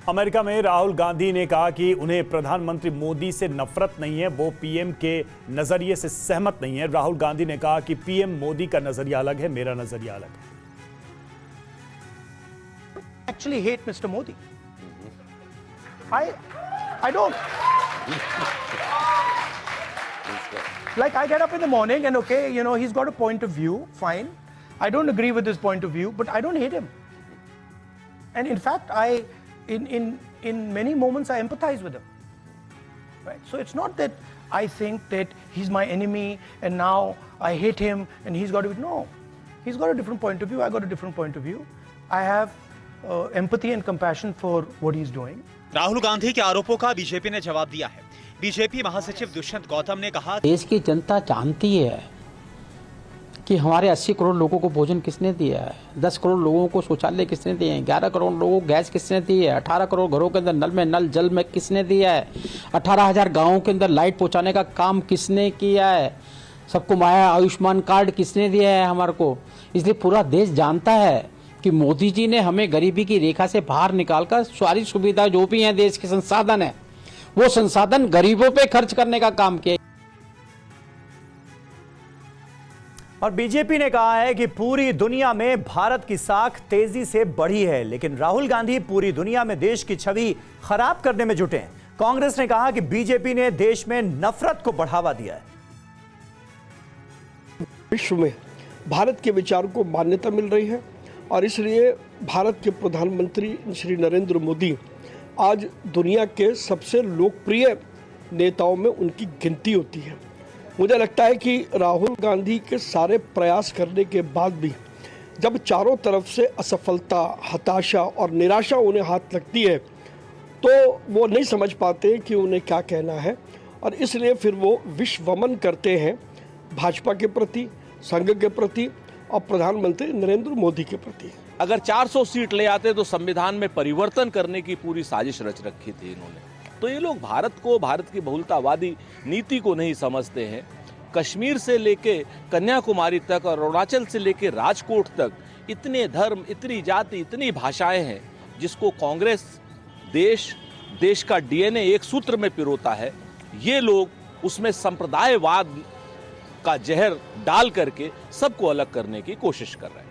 America में राहुल गांधी ने कहा कि उन्हें प्रधानमंत्री मोदी से नफरत नहीं है, वो पीएम के नजरिए से सहमत नहीं है। राहुल गांधी ने कहा कि पीएम मोदी का नजरिया अलग है, मेरा नजरिया अलग है। Actually hate Mr. Modi. I don't. Like, I get up in the morning and okay, you know, he's got a point of view, fine. I don't agree with his point of view, but I don't hate him. And in fact, in many moments I empathize with him. Right? So it's not that I think that he's my enemy and now I hate him and he's got to be, no. He's got a different point of view, I got a different point of view. I have empathy and compassion for what he's doing. Rahul Gandhi के आरोपों का BJP ने जवाब दिया है। BJP महासचिव दुष्यंत गौतम ने कहा, देश की जनता जानती है कि हमारे 80 करोड़ लोगों को भोजन किसने दिया है, 10 करोड़ लोगों को शौचालय किसने दिए हैं, 11 करोड़ लोगों को गैस किसने दी है, 18 करोड़ घरों के अंदर नल में नल जल में किसने दिया है, 18,000 गाँवों के अंदर लाइट पहुँचाने का काम किसने किया है, सबको माया आयुष्मान कार्ड किसने दिया है हमारे को। इसलिए पूरा देश जानता है कि मोदी जी ने हमें गरीबी की रेखा से बाहर निकालकर सारी सुविधा जो भी हैं देश के संसाधन है वो संसाधन गरीबों पे खर्च करने का काम किया। और बीजेपी ने कहा है कि पूरी दुनिया में भारत की साख तेजी से बढ़ी है, लेकिन राहुल गांधी पूरी दुनिया में देश की छवि खराब करने में जुटे हैं। कांग्रेस ने कहा कि बीजेपी ने देश में नफरत को बढ़ावा दिया है। विश्व में भारत के विचार को मान्यता मिल रही है और इसलिए भारत के प्रधानमंत्री श्री नरेंद्र मोदी आज दुनिया के सबसे लोकप्रिय नेताओं में उनकी गिनती होती है। मुझे लगता है कि राहुल गांधी के सारे प्रयास करने के बाद भी जब चारों तरफ से असफलता, हताशा और निराशा उन्हें हाथ लगती है तो वो नहीं समझ पाते कि उन्हें क्या कहना है और इसलिए फिर वो विश्वमन करते हैं भाजपा के प्रति, संघ के प्रति और प्रधानमंत्री नरेंद्र मोदी के प्रति। अगर 400 सीट ले आते तो संविधान में परिवर्तन करने की पूरी साजिश रच रखी थी इन्होंने। तो ये लोग भारत की बहुलतावादी नीति को नहीं समझते हैं। कश्मीर से लेके कन्याकुमारी तक और अरुणाचल से लेके राजकोट तक इतने धर्म, इतनी जाति, इतनी भाषाएं हैं जिसको कांग्रेस देश का डीएनए एक सूत्र में पिरोता है। ये लोग उसमें संप्रदायवाद का जहर डाल करके सबको अलग करने की कोशिश कर रहे हैं।